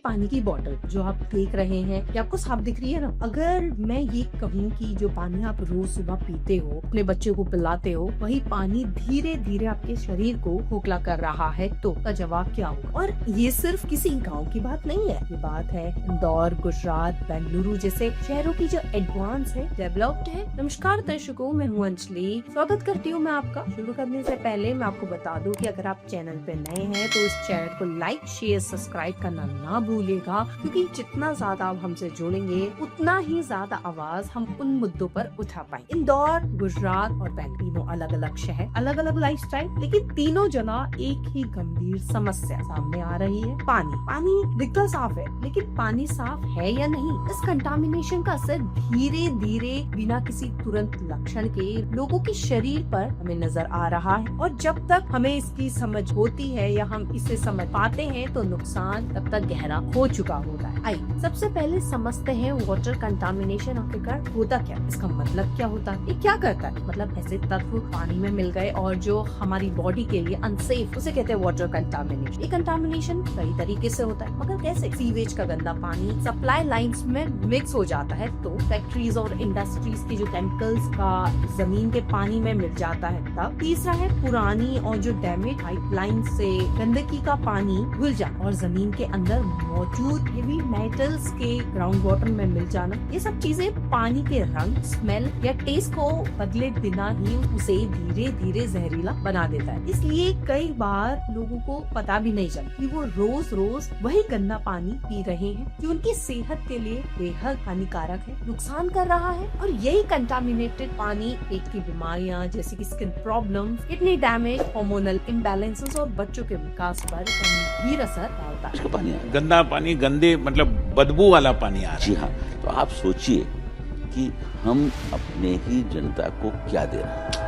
पानी की बोतल जो आप देख रहे हैं, ये आपको साफ दिख रही है ना? अगर मैं ये कहूँ कि जो पानी आप रोज सुबह पीते हो, अपने बच्चे को पिलाते हो, वही पानी धीरे धीरे आपके शरीर को खोखला कर रहा है, तो का जवाब क्या होगा? और ये सिर्फ किसी गाँव की बात नहीं है, ये बात है इंदौर, गुजरात, बेंगलुरु जैसे शहरों की जो एडवांस है, डेवलप्ड है। नमस्कार दर्शकों, मैं हूँ अंजलि, स्वागत करती हूँ मैं आपका। शुरू करने से पहले मैं आपको बता दूं कि अगर आप चैनल पे नए हैं तो इस चैनल को लाइक, शेयर, सब्सक्राइब करना ना भूलिएगा, क्योंकि जितना ज्यादा आप हमसे जुड़ेंगे उतना ही ज्यादा आवाज हम उन मुद्दों पर उठा पाएंगे। इंदौर, गुजरात और बेंगलुरु तीनों अलग अलग शहर, अलग अलग लाइफस्टाइल, लेकिन तीनों जगह एक ही गंभीर समस्या सामने आ रही है। पानी दिखता साफ है, लेकिन पानी साफ है या नहीं, इस कंटामिनेशन का असर धीरे धीरे बिना किसी तुरंत लक्षण के लोगों के शरीर पर हमें नजर आ रहा है। और जब तक हमें इसकी समझ होती है या हम इसे समझ पाते हैं तो नुकसान तब तक गहरा हो चुका होता है। आइए सबसे पहले समझते हैं वाटर कंटामिनेशन आखिरकार होता क्या, इसका मतलब क्या होता है, ये क्या करता है। मतलब ऐसे तत्व पानी में मिल गए और जो हमारी बॉडी के लिए अनसेफ, उसे कहते हैं वाटर कंटामिनेशन। ये कंटामिनेशन कई तरीके से होता है, मगर कैसे? सीवेज का गंदा पानी सप्लाई लाइंस में मिक्स हो जाता है, तो फैक्ट्रीज और इंडस्ट्रीज की जो केमिकल्स का जमीन के पानी में मिल जाता है तब। तीसरा है पुरानी और जो डैमेज पाइपलाइन से गंदगी का पानी घुल जाना और जमीन के अंदर मौजूद हेवी मेटल्स के ग्राउंड वाटर में मिल जाना। ये सब चीजें पानी के रंग, स्मेल या टेस्ट को बदले बिना ही उसे धीरे धीरे जहरीला बना देता है। इसलिए कई बार लोगों को पता भी नहीं चलता कि वो रोज रोज वही गंदा पानी पी रहे हैं, जो उनकी सेहत के लिए बेहद हानिकारक है, नुकसान कर रहा है। और यही कंटामिनेटेड पानी पेट की बीमारियां जैसे कि skin problem, kidney damage, hormonal imbalances और बच्चों के विकास पर गंभीर असर डालता है। पानी गंदा पानी, गंदे मतलब बदबू वाला पानी आ रहा है। जी हाँ, तो आप सोचिए कि हम अपने ही जनता को क्या दे रहे हैं।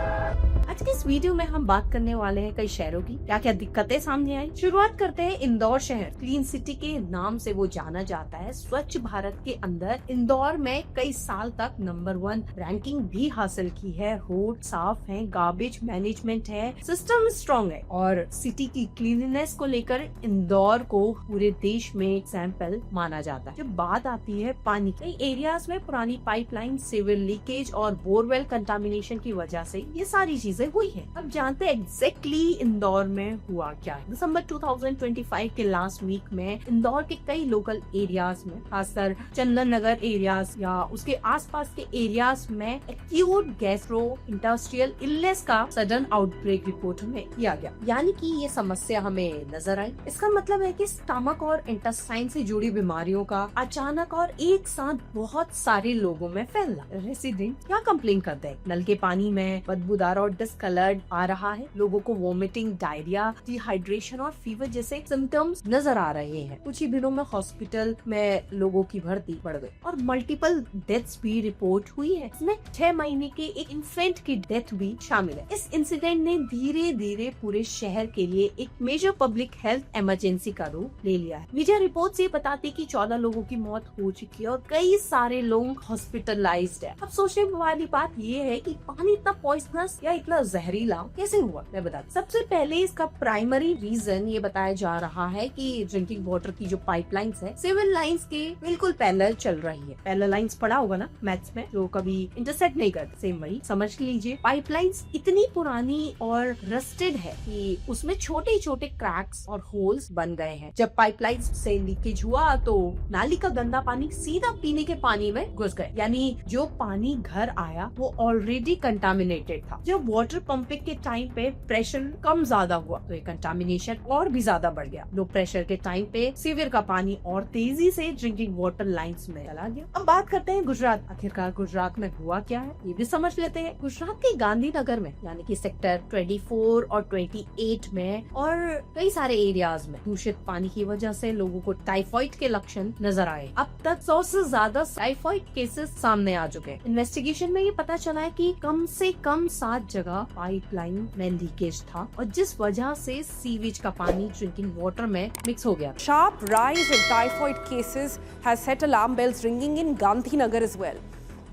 आज के इस वीडियो में हम बात करने वाले हैं कई शहरों की क्या क्या दिक्कतें सामने आई। शुरुआत करते हैं इंदौर शहर। क्लीन सिटी के नाम से वो जाना जाता है। स्वच्छ भारत के अंदर इंदौर में कई साल तक नंबर 1 रैंकिंग भी हासिल की है। रोड साफ है, गार्बेज मैनेजमेंट है, सिस्टम स्ट्रॉन्ग है और सिटी की क्लीननेस को लेकर इंदौर को पूरे देश में एग्जाम्पल माना जाता है। जब बात आती है पानी, कई एरियाज में पुरानी पाइपलाइन, सीवर लीकेज और बोरवेल कंटामिनेशन की वजह से ये सारी चीजें हुई है। अब जानते हैं एग्जैक्टली इंदौर में हुआ क्या है। दिसंबर 2025 के लास्ट वीक में इंदौर के कई लोकल एरियाज में, खासकर चंदन नगर एरियाज या उसके आसपास के एरियाज में एक्यूट गैस्ट्रो इंडस्ट्रियल इलनेस का सडन आउटब्रेक रिपोर्ट हमें किया गया। यानी कि ये समस्या हमें नजर आई। इसका मतलब है कि स्टमक और इंटेस्टाइन से जुड़ी बीमारियों का अचानक और एक साथ बहुत सारे लोगों में फैलना। रेसिडेंट क्या कंप्लेन करते हैं? नल के पानी में बदबूदार और डिस्कलर्ड आ रहा है। लोगों को वोमिटिंग, डायरिया, डिहाइड्रेशन और फीवर जैसे सिम्टम्स नजर आ रहे हैं। कुछ ही दिनों में हॉस्पिटल में लोगों की भर्ती बढ़ गई और मल्टीपल डेथ्स भी रिपोर्ट हुई है। इसमें 6 महीने के एक इन्फेंट की डेथ भी शामिल है। इस इंसिडेंट ने धीरे धीरे पूरे शहर के लिए एक मेजर पब्लिक हेल्थ इमरजेंसी का रूप ले लिया है। मीडिया रिपोर्ट ये बताती कि 14 लोगों की मौत हो चुकी है और कई सारे लोग हॉस्पिटलाइज्ड है। अब सोचने वाली बात ये है कि पानी इतना पॉइजनस या इतना जहरीला कैसे हुआ? मैं बताती। सबसे पहले इसका प्राइमरी रीजन ये बताया जा रहा है कि ड्रिंकिंग वाटर की जो पाइपलाइंस है, सिविल लाइंस के बिल्कुल पैरेलल चल रही है। पैरेलल लाइंस पढ़ा होगा ना मैथ्स में, जो कभी इंटरसेक्ट नहीं करते, सेम वही समझ लीजिए। पाइपलाइंस इतनी पुरानी और रस्टेड है कि उसमें छोटे छोटे क्रैक्स और होल्स बन गए हैं। जब पाइपलाइंस से लीकेज हुआ तो नाली का गंदा पानी सीधा पीने के पानी में घुस गए, यानी जो पानी घर आया वो ऑलरेडी कंटामिनेटेड था। जब वाटर पंपिंग के टाइम पे प्रेशर कम ज्यादा हुआ तो ये कंटामिनेशन और भी ज्यादा बढ़ गया। लो प्रेशर के टाइम पे सीवर का पानी और तेजी से ड्रिंकिंग वाटर लाइंस में चला गया। अब बात करते हैं गुजरात। आखिरकार गुजरात में हुआ क्या है ये भी समझ लेते हैं। गुजरात के गांधीनगर में, यानी कि सेक्टर 24 और 28 में और कई सारे एरियाज में दूषित पानी की वजह से लोगों को टाइफाइड के लक्षण नजर आए। अब तक 100 से ज्यादा टाइफाइड केसेस सामने आ चुके हैं। इन्वेस्टिगेशन में ये पता चला है कि कम से कम 7 जगह पाइपलाइन में लीकेज था और जिस वजह से सीवेज का पानी ड्रिंकिंग वाटर में मिक्स हो गया। Sharp rise in typhoid cases has set alarm bells ringing in Gandhinagar as well.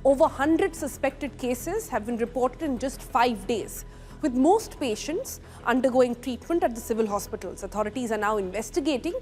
Over 100 suspected cases have been reported in just 5 days, with most patients undergoing treatment at the civil hospitals. Authorities are now investigating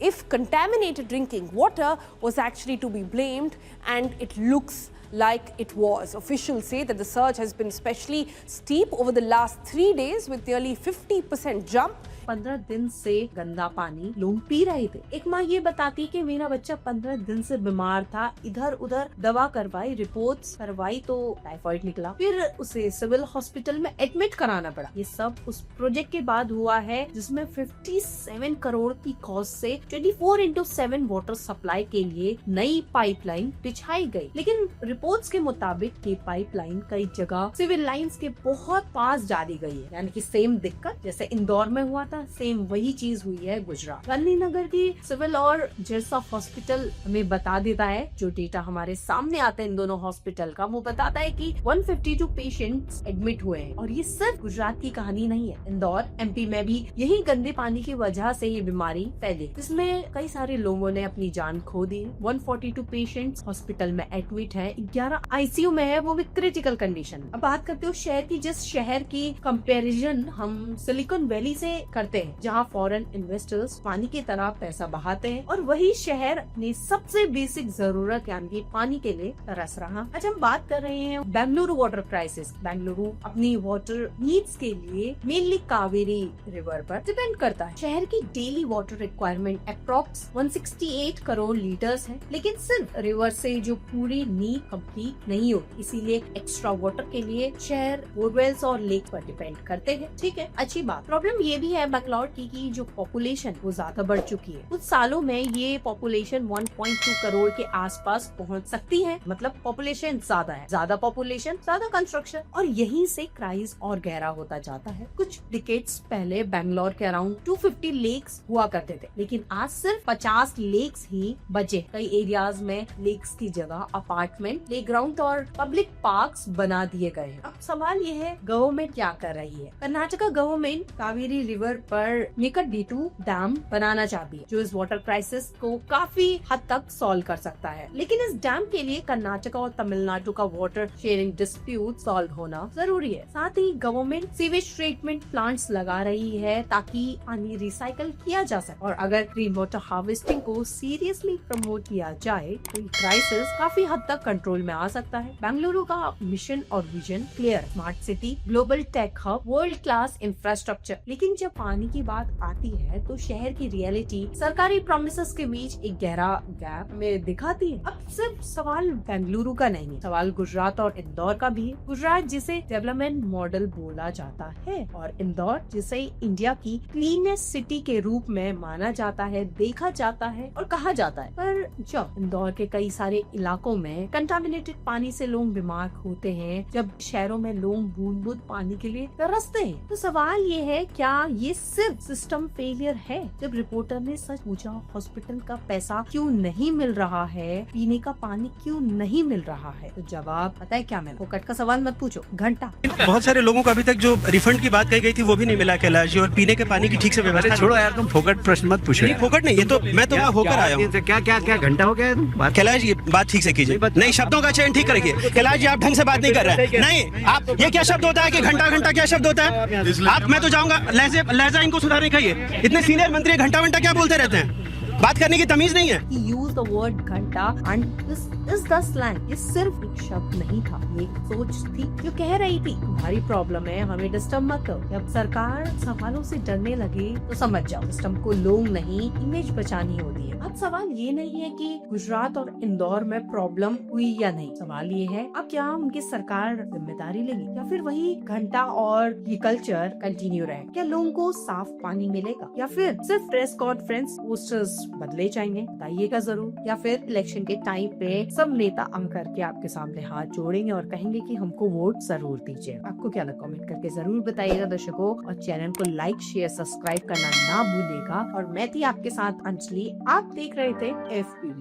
if contaminated drinking water was actually to be blamed, and it looks like it was. Officials say that the surge has been especially steep over the last 3 days with nearly 50% jump. 15 दिन से गंदा पानी लोग P रहे थे। एक माँ ये बताती कि मेरा बच्चा 15 दिन से बीमार था, इधर उधर दवा करवाई, रिपोर्ट्स करवाई तो टाइफाइड निकला, फिर उसे सिविल हॉस्पिटल में एडमिट कराना पड़ा। ये सब उस प्रोजेक्ट के बाद हुआ है जिसमें 57 करोड़ की कॉस्ट से 24/7 वाटर सप्लाई के लिए नई पाइपलाइन बिछाई गई। लेकिन रिपोर्ट्स के मुताबिक ये पाइपलाइन कई जगह सिविल लाइंस के बहुत पास डाली गई है, यानी कि सेम दिक्कत जैसे इंदौर में हुआ था, सेम वही चीज हुई है गुजरात। गांधीनगर की सिविल और जेएसएफ हॉस्पिटल हमें बता देता है, जो डेटा हमारे सामने आता है इन दोनों हॉस्पिटल का, वो बताता है कि 152 पेशेंट्स एडमिट हुए हैं। और ये सिर्फ गुजरात की कहानी नहीं है, इंदौर एमपी में भी यही गंदे पानी की वजह से ये बीमारी फैली, जिसमें कई सारे लोगों ने अपनी जान खो दी। 142 पेशेंट्स हॉस्पिटल में एडमिट है, 11 आईसीयू में है, वो भी क्रिटिकल कंडीशन। अब बात करते हो शहर की, जिस शहर की कंपैरिजन हम सिलिकॉन वैली से करते हैं, जहाँ फॉरेन इन्वेस्टर्स पानी की तरह पैसा बहाते हैं, और वही शहर अपनी सबसे बेसिक जरूरत यानी पानी के लिए तरस रहा। आज हम बात कर रहे हैं बेंगलुरु वाटर क्राइसिस। बेंगलुरु अपनी वाटर नीड्स के लिए मेनली कावेरी रिवर पर डिपेंड करता है। शहर की daily water requirement approx 168 crore litres है, लेकिन सिर्फ रिवर से जो पूरी नीड कंप्लीट नहीं होती, इसीलिए एक्स्ट्रा वाटर के लिए शहर बोरवेल्स और लेक पर डिपेंड करते हैं। ठीक है, अच्छी बात। प्रॉब्लम ये भी है बैंगलोर की जो पॉपुलेशन वो ज्यादा बढ़ चुकी है। कुछ सालों में ये पॉपुलेशन 1.2 करोड़ के आसपास पहुंच सकती है। मतलब पॉपुलेशन ज्यादा है, ज्यादा पॉपुलेशन ज्यादा कंस्ट्रक्शन, और यहीं से क्राइस और गहरा होता जाता है। कुछ डिकेड्स पहले बैंगलोर के अराउंड 250 लेक्स हुआ करते थे, लेकिन आज सिर्फ 50 लेक्स ही बचे। कई एरियाज में लेक्स की जगह अपार्टमेंट, प्लेग्राउंड और पब्लिक पार्क्स बना दिए गए हैं। अब सवाल ये है, गवर्नमेंट क्या कर रही है? कर्नाटका गवर्नमेंट कावेरी रिवर पर निकट D2 डैम बनाना चाहती है, जो इस वाटर क्राइसिस को काफी हद तक सॉल्व कर सकता है। लेकिन इस डैम के लिए कर्नाटका और तमिलनाडु का वाटर शेयरिंग डिस्प्यूट सॉल्व होना जरूरी है। साथ ही गवर्नमेंट सीवेज ट्रीटमेंट प्लांट्स लगा रही है ताकि पानी रिसाइकल किया जा सके, और अगर ग्रीन वाटर हार्वेस्टिंग को सीरियसली प्रमोट किया जाए तो क्राइसिस काफी हद तक कंट्रोल में आ सकता है। बेंगलुरु का मिशन और vision clear, smart city, global tech hub, world class infrastructure. लेकिन जब पानी की बात आती है तो शहर की रियलिटी सरकारी प्रॉमिसेस के बीच एक गहरा गैप में दिखाती है। अब सिर्फ सवाल बेंगलुरु का नहीं, सवाल गुजरात और इंदौर का भी है। गुजरात जिसे डेवलपमेंट मॉडल बोला जाता है, और इंदौर जिसे इंडिया की क्लीनेस्ट सिटी के रूप में माना जाता है, देखा जाता है और कहा जाता है। पर जब इंदौर के कई सारे इलाकों में कंटामिनेटेड पानी से लोग बीमार होते हैं, जब शहरों में लोग बूंद बूंद पानी के लिए तरसते हैं, तो सवाल ये है, क्या ये सिर्फ सिस्टम फेलियर है? जब रिपोर्टर ने सच पूछा, हॉस्पिटल का पैसा क्यों नहीं मिल रहा है, पीने का पानी क्यों नहीं मिल रहा है, तो जवाब पता है क्या मिला? फोकट का सवाल मत पूछो, घंटा। बहुत सारे लोगों को अभी तक जो रिफंड की बात कही गई थी वो भी नहीं मिला कैलाश जी, और पीने के पानी की ठीक से व्यवस्था। छोड़ो यार, तुम फोकट प्रश्न मत पूछो। नहीं, फोकट नहीं, ये तो मैं तो वहाँ होकर आया हूँ। क्या घंटा हो गया? कैलाश जी बात ठीक से कीजिए, नहीं शब्दों का चयन ठीक करिए। कैलाश जी आप ढंग से बात नहीं कर रहे हैं। नहीं, आप ये क्या शब्द होता है कि घंटा घंटा क्या शब्द होता है? आप, मैं तो जाऊंगा, लहजा इनको सुधारने का। इतने सीनियर मंत्री घंटा घंटा क्या बोलते रहते हैं? बात करने की तमीज नहीं है। यूज द वर्ड घंटा and this is the slang. ये सिर्फ एक शब्द नहीं था, ये एक सोच थी जो कह रही थी तुम्हारी प्रॉब्लम है, हमें डिस्टर्ब मत करो। जब सरकार सवालों से डरने लगे तो समझ जाओ सिस्टम को लोग नहीं, इमेज बचानी होती है। अब सवाल ये नहीं है कि गुजरात और इंदौर में प्रॉब्लम हुई या नहीं, सवाल ये है अब क्या उनकी सरकार जिम्मेदारी लेगी या फिर वही घंटा और ये कल्चर कंटिन्यू रहे? क्या लोगों को साफ पानी मिलेगा या फिर सिर्फ प्रेस कॉन्फ्रेंस पोस्टर्स बदले जाएंगे? बताइएगा जरूर। या फिर इलेक्शन के टाइम पे सब नेता आकर के आपके सामने हाथ जोड़ेंगे और कहेंगे कि हमको वोट जरूर दीजिए। आपको क्या लगा कमेंट करके जरूर बताइएगा दर्शकों, और चैनल को लाइक शेयर सब्सक्राइब करना ना भूलिएगा। और मैं थी आपके साथ अंजलि, आप देख रहे थे FPV।